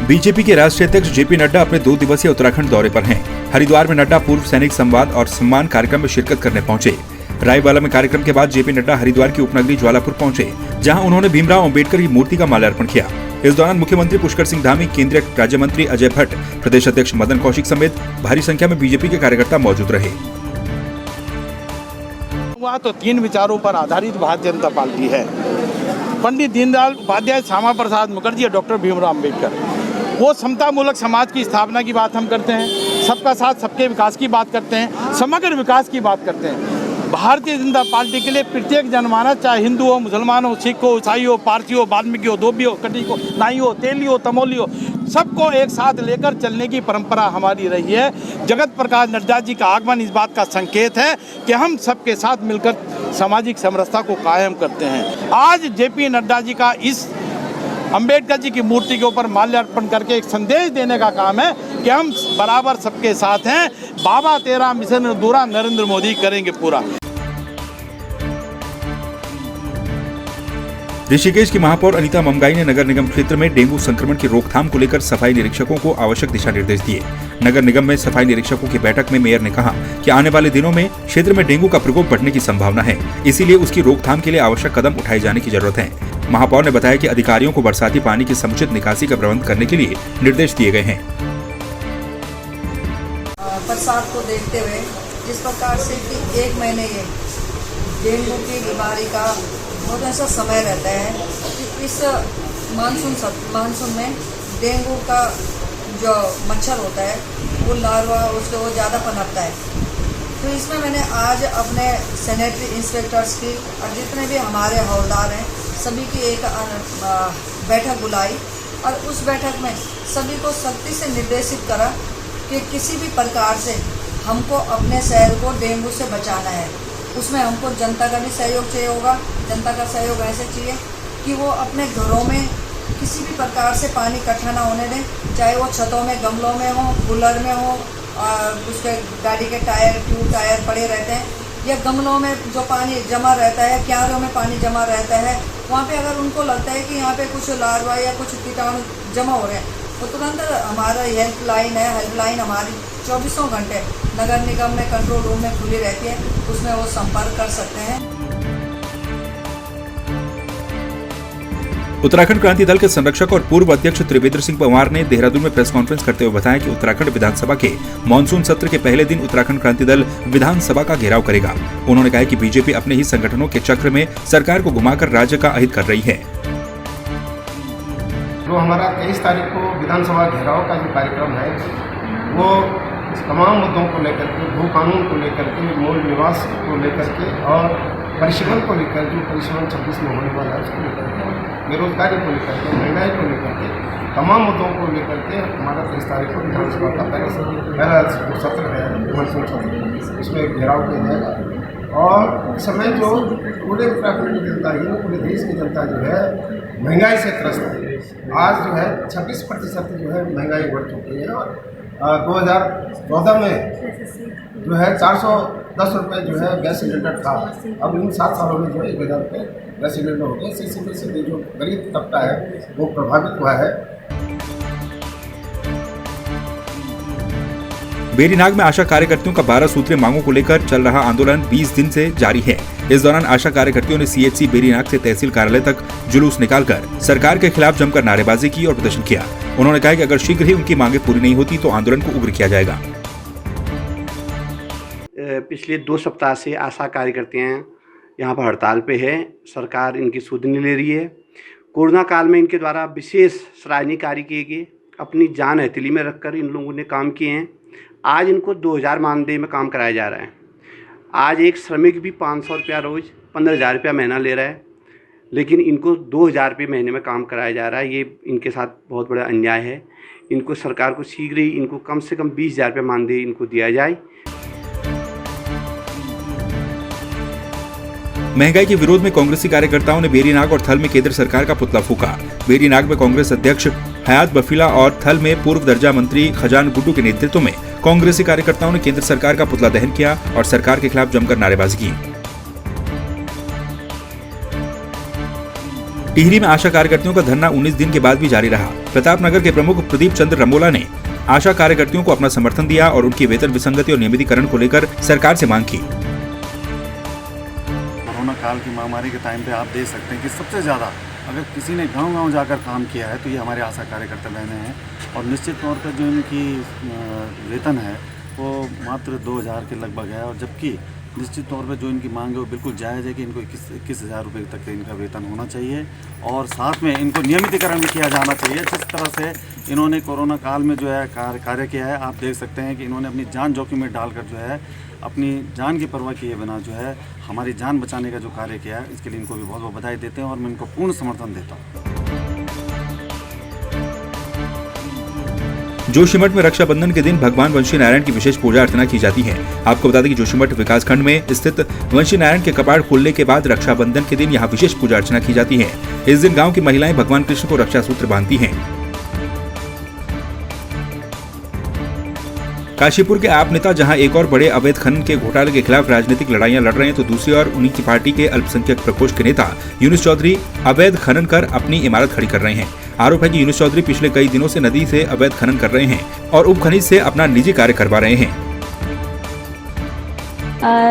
BJP के राष्ट्रीय अध्यक्ष जेपी नड्डा अपने 2 दिवसीय उत्तराखंड दौरे पर हैं। हरिद्वार में नड्डा पूर्व सैनिक संवाद और सम्मान कार्यक्रम में शिरकत करने पहुंचे। रायवाला में कार्यक्रम के बाद जेपी नड्डा हरिद्वार की उपनगरी ज्वालापुर पहुंचे, जहां उन्होंने भीमराव अंबेडकर की मूर्ति का माल्यार्पण किया। इस दौरान मुख्यमंत्री पुष्कर सिंह धामी, केंद्रीय राज्य मंत्री अजय भट्ट, प्रदेश अध्यक्ष मदन कौशिक समेत भारी संख्या में बीजेपी के कार्यकर्ता मौजूद रहे। वहाँ तो 3 विचारों पर आधारित भारतीय जनता पार्टी है। पंडित दीनदयाल उपाध्याय, श्यामा प्रसाद मुखर्जी और डॉक्टर भीमराव अंबेडकर। वो समतामूलक समाज की स्थापना की बात हम करते हैं, सबका साथ सबके विकास की बात करते हैं, समग्र विकास की बात करते हैं। भारतीय जनता पार्टी के लिए प्रत्येक जनमानस, चाहे हिंदू हो, मुसलमान हो, सिख हो, ईसाई हो, पारसी हो, वाल्मीकि हो, धोबी हो, कटी हो, नाई हो, तेली हो, तमोली हो, सबको एक साथ लेकर चलने की परंपरा हमारी रही है। जगत प्रकाश नड्डा जी का आगमन इस बात का संकेत है कि हम सबके साथ मिलकर सामाजिक समरसता को कायम करते हैं। आज जेपी नड्डा जी का इस अंबेडकर जी की मूर्ति के ऊपर माल्यार्पण करके एक संदेश देने का काम है कि हम बराबर सबके साथ हैं। बाबा तेरा मिशन अधूरा, नरेंद्र मोदी करेंगे पूरा। ऋषिकेश की महापौर अनीता ममगाई ने नगर निगम क्षेत्र में डेंगू संक्रमण की रोकथाम को लेकर सफाई निरीक्षकों को आवश्यक दिशा निर्देश दिए। नगर निगम में सफाई निरीक्षकों की बैठक में मेयर ने कहा कि आने वाले दिनों में क्षेत्र में डेंगू का प्रकोप बढ़ने की संभावना है, इसीलिए उसकी रोकथाम के लिए आवश्यक कदम उठाए जाने की जरूरत है। महापौर ने बताया कि अधिकारियों को बरसाती पानी की समुचित निकासी का प्रबंध करने के लिए निर्देश दिए गए हैं। बरसात को देखते हुए जिस प्रकार से कि 1 महीने ये डेंगू की बीमारी का बहुत ऐसा समय रहता है कि इस मानसून में डेंगू का जो मच्छर होता है वो लार्वा उसको वो ज़्यादा पनपता है। तो इसमें मैंने आज अपने सैनिटरी इंस्पेक्टर्स की और जितने भी हमारे हवलदार हैं सभी की एक बैठक बुलाई और उस बैठक में सभी को सख्ती से निर्देशित करा कि किसी भी प्रकार से हमको अपने शहर को डेंगू से बचाना है। उसमें हमको जनता का भी सहयोग चाहिए होगा। जनता का सहयोग ऐसे चाहिए कि वो अपने घरों में किसी भी प्रकार से पानी इकट्ठा ना होने दें, चाहे वो छतों में, गमलों में हो, कूलर में हो, उसके गाड़ी के टायर, ट्यूब टायर पड़े रहते हैं, या गमलों में जो पानी जमा रहता है, क्यारों में पानी जमा रहता है, वहाँ पे अगर उनको लगता है कि यहाँ पे कुछ लार्वा या कुछ कीटाणु जमा हो रहे हैं तो तुरंत हमारा हेल्पलाइन है। हेल्पलाइन हमारी 24 घंटे नगर निगम में कंट्रोल रूम में खुली रहती है, उसमें वो संपर्क कर सकते हैं। उत्तराखंड क्रांति दल के संरक्षक और पूर्व अध्यक्ष त्रिवेंद्र सिंह पंवार ने देहरादून में प्रेस कॉन्फ्रेंस करते हुए बताया कि उत्तराखंड विधानसभा के मानसून सत्र के पहले दिन उत्तराखंड क्रांति दल विधानसभा का घेराव करेगा। उन्होंने कहा कि बीजेपी अपने ही संगठनों के चक्र में सरकार को घुमाकर राज्य का अहित कर रही है। जो हमारा 23 तारीख को विधानसभा घेराव का जो कार्यक्रम है वो तमाम मुद्दों को लेकर के, भू कानून को लेकर के, मूल निवास को लेकर के और परिश्रम को लेकर, जो परिश्रम 26 में होने वाला है उसको लेकर के, बेरोजगारी को लेकर के, महंगाई को लेकर के, तमाम मुद्दों को लेकर के हमारा 23 तारीख को विधानसभा का पहला जो सत्र है मानसून सत्र, उसमें घेराव किया जाएगा। और इस समय जो पूरे उत्तराखंड की जनता ही, पूरे देश की जनता जो है महंगाई से त्रस्त है। आज जो है 26% जो है महंगाई बढ़ चुकी है और 2014 में जो है 410 रुपये जो है गैस सिलेंडर था, अब इन 7 सालों में जो है 1000 रुपये गैस सिलेंडर हो गया। सीधे जो गरीब तबका है वो प्रभावित हुआ है। बेरीनाग में आशा कार्यकर्तियों का 12 सूत्रीय मांगों को लेकर चल रहा आंदोलन 20 दिन से जारी है। इस दौरान आशा कार्यकर्तियों ने सीएचसी बेरीनाग से तहसील कार्यालय तक जुलूस निकालकर सरकार के खिलाफ जमकर नारेबाजी की और प्रदर्शन किया। उन्होंने कहा कि अगर शीघ्र ही उनकी मांगे पूरी नहीं होती तो आंदोलन को उग्र किया जाएगा। पिछले 2 सप्ताह से आशा कार्यकर्तियां यहाँ पर हड़ताल पे है। सरकार इनकी सुध नहीं ले रही है। कोरोना काल में इनके द्वारा विशेष सराहनीय कार्य किए गए, अपनी जान हथेली में रखकर इन लोगों ने काम किए हैं। आज इनको 2000 मानदेय में काम कराया जा रहा है। आज एक श्रमिक भी 500 रुपया रोज़, 15,000 रुपया महीना ले रहा है, लेकिन इनको 2000 रुपये महीने में काम कराया जा रहा है। ये इनके साथ बहुत बड़ा अन्याय है। इनको सरकार को शीघ्र ही इनको कम से कम 20,000 रुपये मानदेय इनको दिया जाए। महंगाई के विरोध में कांग्रेसी कार्यकर्ताओं ने बेरीनाग और थल में केंद्र सरकार का पुतला फूका। बेरीनाग में कांग्रेस अध्यक्ष हयात बफीला और थल में पूर्व दर्जा मंत्री खजान गुड्डू के नेतृत्व में कांग्रेसी कार्यकर्ताओं ने केंद्र सरकार का पुतला दहन किया और सरकार के खिलाफ जमकर नारेबाजी की। टिहरी में आशा कार्यकर्तियों का धरना 19 दिन के बाद भी जारी रहा। प्रतापनगर के प्रमुख प्रदीप चंद्र रमोला ने आशा कार्यकर्तियों को अपना समर्थन दिया और उनकी वेतन विसंगति और नियमितीकरण को लेकर सरकार से मांग की। कोरोना काल की महामारी के टाइम पे आप देख सकते हैं कि सबसे ज़्यादा अगर किसी ने गांव-गांव जाकर काम किया है तो ये हमारे आशा कार्यकर्ता बहनें हैं। और निश्चित तौर पर जो इनकी वेतन है वो मात्र 2000 के लगभग है, और जबकि निश्चित तौर पर जो इनकी मांग है वो बिल्कुल जायज़ है कि इनको 21,000 रुपये तक इनका वेतन होना चाहिए, और साथ में इनको नियमितीकरण भी किया जाना चाहिए। जिस तरह से इन्होंने कोरोना काल में जो है कार्य किया है, आप देख सकते हैं कि इन्होंने अपनी जान जोखिम में डालकर जो है अपनी जान की परवाह किए बिना जो है हमारी जान बचाने का जो कार्य किया है, इसके लिए इनको भी बहुत बहुत बधाई देते हैं और मैं इनको पूर्ण समर्थन देता हूँ। जोशीमठ में रक्षाबंधन के दिन भगवान वंशी नारायण की विशेष पूजा अर्चना की जाती है। आपको बता दें कि जोशीमठ विकासखंड में स्थित वंशी नारायण के कपाट खोलने के बाद रक्षाबंधन के दिन यहाँ विशेष पूजा अर्चना की जाती है। इस दिन गांव की महिलाएं भगवान कृष्ण को रक्षा सूत्र बांधती हैं। काशीपुर के आप नेता जहां एक और बड़े अवैध खनन के घोटाले के खिलाफ राजनीतिक लड़ाइयां लड़ रहे हैं, तो दूसरी ओर उन्हीं की पार्टी के अल्पसंख्यक प्रकोष्ठ के नेता यूनुस चौधरी अवैध खनन कर अपनी इमारत खड़ी कर रहे हैं। आरोप है कि यूनुस चौधरी पिछले कई दिनों से नदी से अवैध खनन कर रहे हैं और उप खनिज से अपना निजी कार्य करवा रहे हैं।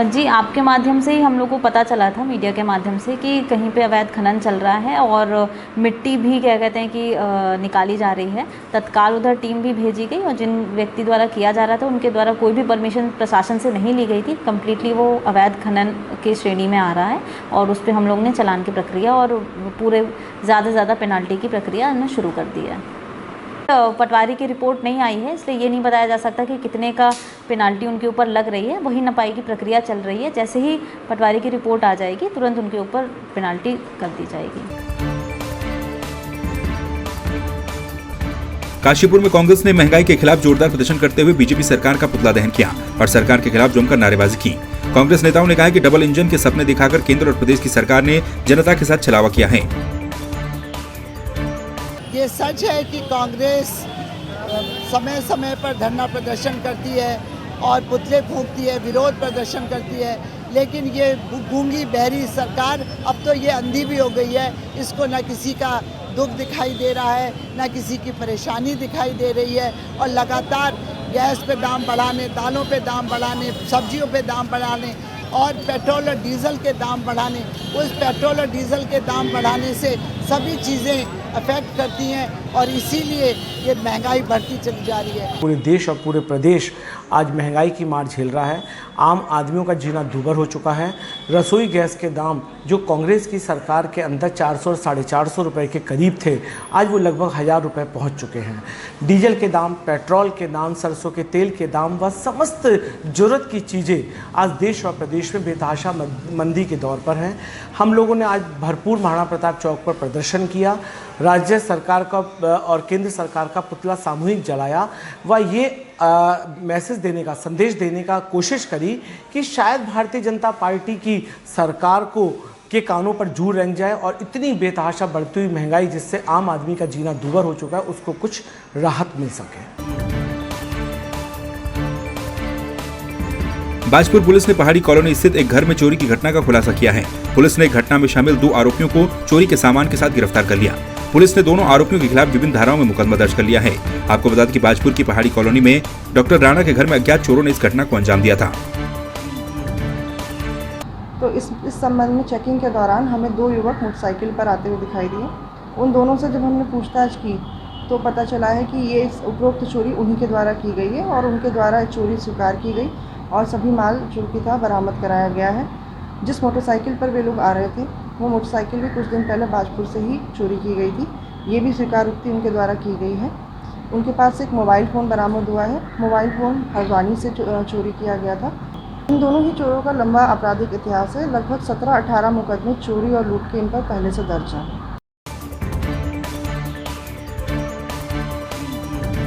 जी, आपके माध्यम से ही हम लोग को पता चला था, मीडिया के माध्यम से, कि कहीं पे अवैध खनन चल रहा है और मिट्टी भी क्या कहते हैं कि निकाली जा रही है। तत्काल उधर टीम भी भेजी गई और जिन व्यक्ति द्वारा किया जा रहा था उनके द्वारा कोई भी परमिशन प्रशासन से नहीं ली गई थी। कम्प्लीटली वो अवैध खनन की श्रेणी में आ रहा है और उस पर हम लोग ने चालान की प्रक्रिया और पूरे ज़्यादा से ज़्यादा पेनाल्टी की प्रक्रिया हमने शुरू कर दी है। पटवारी की रिपोर्ट नहीं आई है, इसलिए ये नहीं बताया जा सकता कि कितने का पेनाल्टी उनके ऊपर लग रही है। वही नपाई की प्रक्रिया चल रही है। जैसे ही पटवारी की रिपोर्ट आ जाएगी तुरंत उनके ऊपर पेनाल्टी कर दी जाएगी। काशीपुर में कांग्रेस ने महंगाई के खिलाफ जोरदार प्रदर्शन करते हुए बीजेपी सरकार का पुतला दहन किया और सरकार के खिलाफ जमकर नारेबाजी की। कांग्रेस नेताओं ने कहा कि डबल इंजन के सपने दिखाकर केंद्र और प्रदेश की सरकार ने जनता के साथ छलावा किया है। ये सच है कि कांग्रेस समय समय पर धरना प्रदर्शन करती है और पुतले फूंकती है, विरोध प्रदर्शन करती है, लेकिन ये गूंगी बहरी सरकार अब तो ये अंधी भी हो गई है। इसको न किसी का दुख दिखाई दे रहा है, न किसी की परेशानी दिखाई दे रही है, और लगातार गैस पे दाम बढ़ाने, दालों पे दाम बढ़ाने, सब्जियों पे दाम बढ़ाने और पेट्रोल और डीजल के दाम बढ़ाने। उस पेट्रोल और डीजल के दाम बढ़ाने से सभी चीज़ें अफेक्ट करती हैं और इसीलिए ये महंगाई बढ़ती चली जा रही है। पूरे देश और पूरे प्रदेश आज महंगाई की मार झेल रहा है। आम आदमियों का जीना दूभर हो चुका है। रसोई गैस के दाम जो कांग्रेस की सरकार के अंदर 400 और 450 रुपये के करीब थे, आज वो लगभग 1000 रुपये पहुँच चुके हैं। डीजल के दाम, पेट्रोल के दाम, सरसों के तेल के दाम व समस्त ज़रूरत की चीज़ें आज देश और प्रदेश में बेतहाशा मंदी के दौर पर हैं। हम लोगों ने आज भरपूर महाराणा प्रताप चौक पर प्रदर्शन किया, राज्य सरकार का और केंद्र सरकार का पुतला सामूहिक जलाया व ये मैसेज देने का, संदेश देने का कोशिश करी कि शायद भारतीय जनता पार्टी की सरकार को के कानों पर जू रेंग जाए और इतनी बेतहाशा बढ़ती हुई महंगाई जिससे आम आदमी का जीना दूभर हो चुका है, उसको कुछ राहत मिल सके। बाजपुर पुलिस ने पहाड़ी कॉलोनी स्थित एक घर में चोरी की घटना का खुलासा किया है। पुलिस ने घटना में शामिल 2 आरोपियों को चोरी के सामान के साथ गिरफ्तार कर लिया। पुलिस ने दोनों आरोपियों के खिलाफ विभिन्न धाराओं में मुकदमा दर्ज कर लिया है। आपको बता दें कि बाजपुर की पहाड़ी कॉलोनी में डॉक्टर राणा के घर में अज्ञात चोरों ने इस घटना को अंजाम दिया था। तो इस संबंध में चेकिंग के दौरान हमें 2 युवक मोटरसाइकिल पर आते हुए दिखाई दिए। उन दोनों से जब हमने पूछताछ की तो पता चला है कि ये उपरोक्त चोरी उन्हीं के द्वारा की गई है और उनके द्वारा चोरी स्वीकार की गई और सभी माल जो भी था बरामद कराया गया है। जिस मोटरसाइकिल पर वे लोग आ रहे थे वो मोटरसाइकिल भी कुछ दिन पहले बाजपुर से ही चोरी की गई थी। ये भी स्वीकारोक्ति उनके द्वारा की गई है। उनके पास एक मोबाइल फ़ोन बरामद हुआ है। मोबाइल फ़ोन हल्द्वानी से चोरी किया गया था। इन दोनों ही चोरों का लंबा आपराधिक इतिहास है। लगभग 17-18 मुकदमे चोरी और लूट के इन पर पहले से दर्ज हैं।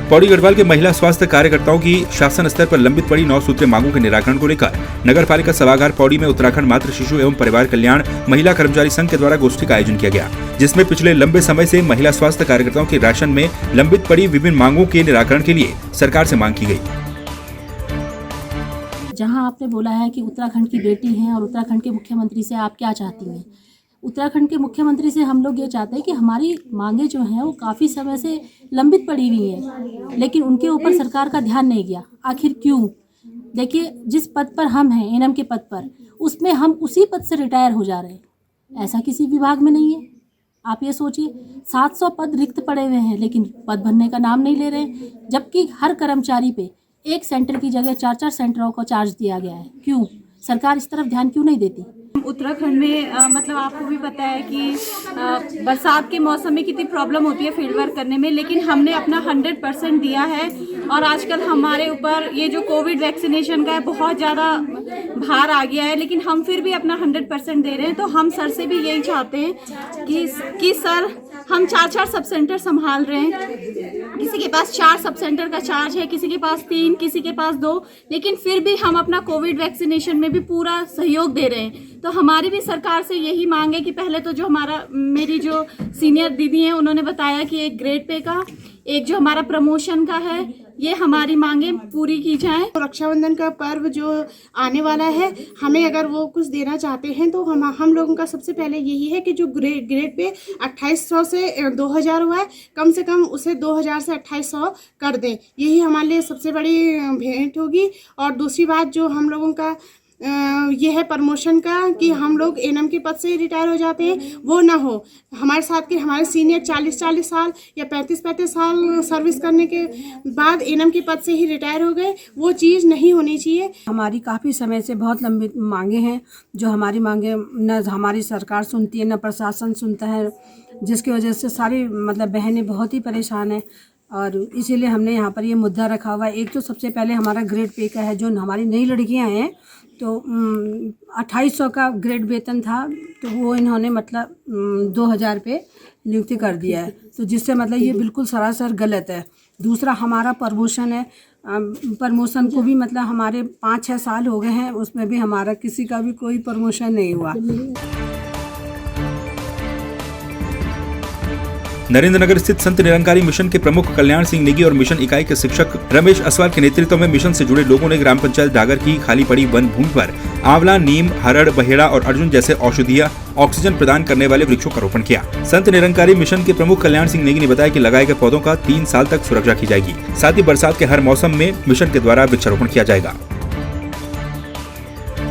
पौड़ी गढ़वाल के महिला स्वास्थ्य कार्यकर्ताओं की शासन स्तर पर लंबित पड़ी 9 सूत्रीय मांगों के निराकरण को लेकर नगर पालिका सभागार पौड़ी में उत्तराखंड मातृ शिशु एवं परिवार कल्याण महिला कर्मचारी संघ के द्वारा गोष्ठी का आयोजन किया गया, जिसमें पिछले लंबे समय से महिला स्वास्थ्य कार्यकर्ताओं के राशन में लंबित पड़ी विभिन्न मांगों के निराकरण के लिए सरकार से मांग की गई। जहां आपने बोला है कि उत्तराखंड की बेटी हैं और उत्तराखंड के मुख्यमंत्री से आप क्या चाहती हैं, उत्तराखंड के मुख्यमंत्री से हम लोग ये चाहते हैं कि हमारी मांगे जो हैं वो काफ़ी समय से लंबित पड़ी हुई हैं, लेकिन उनके ऊपर सरकार का ध्यान नहीं गया। आखिर क्यों? देखिए, जिस पद पर हम हैं, एनएम के पद पर, उसमें हम उसी पद से रिटायर हो जा रहे हैं, ऐसा किसी विभाग में नहीं है। आप ये सोचिए, 700 पद रिक्त पड़े हुए हैं, लेकिन पद भरने का नाम नहीं ले रहे हैं, जबकि हर कर्मचारी पे एक सेंटर की जगह 4-4 सेंटरों को चार्ज दिया गया है। क्यों? सरकार इस तरफ ध्यान क्यों नहीं देती? उत्तराखंड में मतलब आपको भी पता है कि बरसात के मौसम में कितनी प्रॉब्लम होती है फील्ड वर्क करने में, लेकिन हमने अपना 100% दिया है। और आजकल हमारे ऊपर ये जो कोविड वैक्सीनेशन का है बहुत ज़्यादा भार आ गया है, लेकिन हम फिर भी अपना 100% दे रहे हैं। तो हम सर से भी यही चाहते हैं कि सर, हम 4-4 सब सेंटर संभाल रहे हैं, किसी के पास 4 सब सेंटर का चार्ज है, किसी के पास 3, किसी के पास 2, लेकिन फिर भी हम अपना कोविड वैक्सीनेशन में भी पूरा सहयोग दे रहे हैं। तो हमारी भी सरकार से यही मांग है कि पहले तो जो मेरी जो सीनियर दीदी हैं उन्होंने बताया कि एक ग्रेड पे का, एक जो हमारा प्रमोशन का है, ये हमारी मांगें पूरी की जाएं। रक्षाबंधन का पर्व जो आने वाला है, हमें अगर वो कुछ देना चाहते हैं तो हम लोगों का सबसे पहले यही है कि जो ग्रेड पे 2800 से 2000 हुआ है, कम से कम उसे 2000 से 2800 कर दें। यही हमारे लिए सबसे बड़ी भेंट होगी। और दूसरी बात जो हम लोगों का ये है प्रमोशन का, कि हम लोग एनएम के पद से रिटायर हो जाते हैं, वो ना हो। हमारे साथ के हमारे सीनियर 40-40 साल या 35-35 साल सर्विस करने के बाद एनएम के पद से ही रिटायर हो गए, वो चीज़ नहीं होनी चाहिए। हमारी काफ़ी समय से बहुत लंबी मांगे हैं, जो हमारी मांगे न हमारी सरकार सुनती है, न प्रशासन सुनता है, जिसकी वजह से सारी मतलब बहनें बहुत ही परेशान हैं। और इसीलिए हमने यहाँ पर ये मुद्दा रखा हुआ है। एक तो सबसे पहले हमारा ग्रेड पे का है, जो हमारी नई लड़कियाँ हैं तो 2800 का ग्रेड वेतन था, तो वो इन्होंने मतलब 2000 पे नियुक्ति कर दिया है, तो जिससे मतलब ये बिल्कुल सरासर गलत है। दूसरा हमारा प्रमोशन है, प्रमोशन को भी मतलब हमारे 5-6 साल हो गए हैं, उसमें भी हमारा किसी का भी कोई प्रमोशन नहीं हुआ। नरेंद्रनगर स्थित संत निरंकारी मिशन के प्रमुख कल्याण सिंह नेगी और मिशन इकाई के शिक्षक रमेश असवाल के नेतृत्व में मिशन से जुड़े लोगों ने ग्राम पंचायत डागर की खाली पड़ी वन भूमि पर आंवला, नीम, हरड़, बहेड़ा और अर्जुन जैसे औषधीय ऑक्सीजन प्रदान करने वाले वृक्षों का रोपण किया। संत निरंकारी मिशन के प्रमुख कल्याण सिंह नेगी ने बताया कि लगाए गए पौधों का 3 साल तक सुरक्षा की जाएगी। साथ ही बरसात के हर मौसम में मिशन के द्वारा वृक्षारोपण किया जाएगा।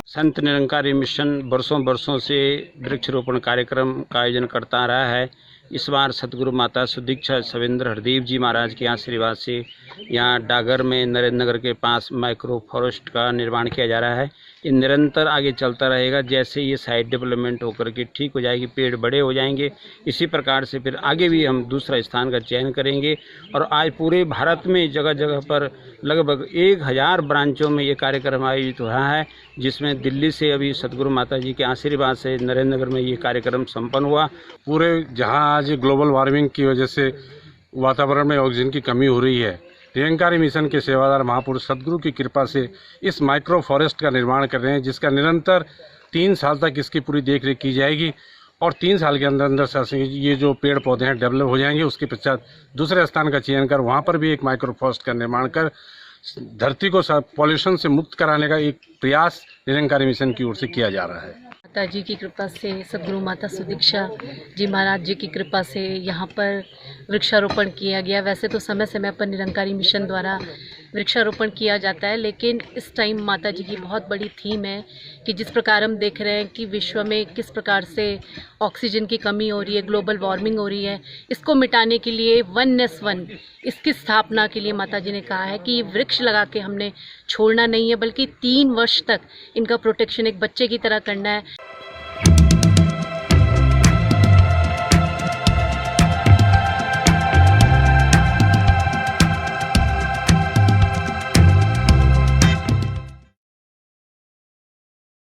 संत निरंकारी मिशन बरसों से वृक्षारोपण कार्यक्रम का आयोजन करता रहा है। इस बार सतगुरु माता सुदीक्षा सवेंद्र हरदेव जी महाराज के आशीर्वाद से यहाँ डागर में नरेंद्रनगर के पास माइक्रो फॉरेस्ट का निर्माण किया जा रहा है। ये निरंतर आगे चलता रहेगा। जैसे ये साइड डेवलपमेंट होकर के ठीक हो जाएगी, पेड़ बड़े हो जाएंगे, इसी प्रकार से फिर आगे भी हम दूसरा स्थान का चयन करेंगे। और आज पूरे भारत में जगह जगह पर लगभग 1000 ब्रांचों में ये कार्यक्रम आयोजित हो रहा है, जिसमें दिल्ली से अभी सतगुरु माता जी के आशीर्वाद से नरेंद्रनगर में ये कार्यक्रम संपन्न हुआ। पूरे जहां आज ग्लोबल वार्मिंग की वजह से वातावरण में ऑक्सीजन की कमी हो रही है, निरंकारी मिशन के सेवादार महापुरुष सदगुरु की कृपा से इस माइक्रो फॉरेस्ट का निर्माण कर रहे हैं, जिसका निरंतर 3 साल तक इसकी पूरी देखरेख की जाएगी। और 3 साल के अंदर से ये जो पेड़ पौधे हैं डेवलप हो जाएंगे। उसके पश्चात दूसरे स्थान का चयन कर वहाँ पर भी एक माइक्रो फॉरेस्ट का निर्माण कर धरती को पॉल्यूशन से मुक्त कराने का एक प्रयास निरंकारी मिशन की ओर से किया जा रहा है। माता जी की कृपा से, सदगुरु माता सुदीक्षा जी महाराज जी की कृपा से यहाँ पर वृक्षारोपण किया गया। वैसे तो समय समय पर निरंकारी मिशन द्वारा वृक्षारोपण किया जाता है, लेकिन इस टाइम माता जी की बहुत बड़ी थीम है कि जिस प्रकार हम देख रहे हैं कि विश्व में किस प्रकार से ऑक्सीजन की कमी हो रही है, ग्लोबल वार्मिंग हो रही है, इसको मिटाने के लिए 1+1 इसकी स्थापना के लिए माता जी ने कहा है कि वृक्ष लगा के हमने छोड़ना नहीं है, बल्कि 3 वर्ष तक इनका प्रोटेक्शन एक बच्चे की तरह करना है।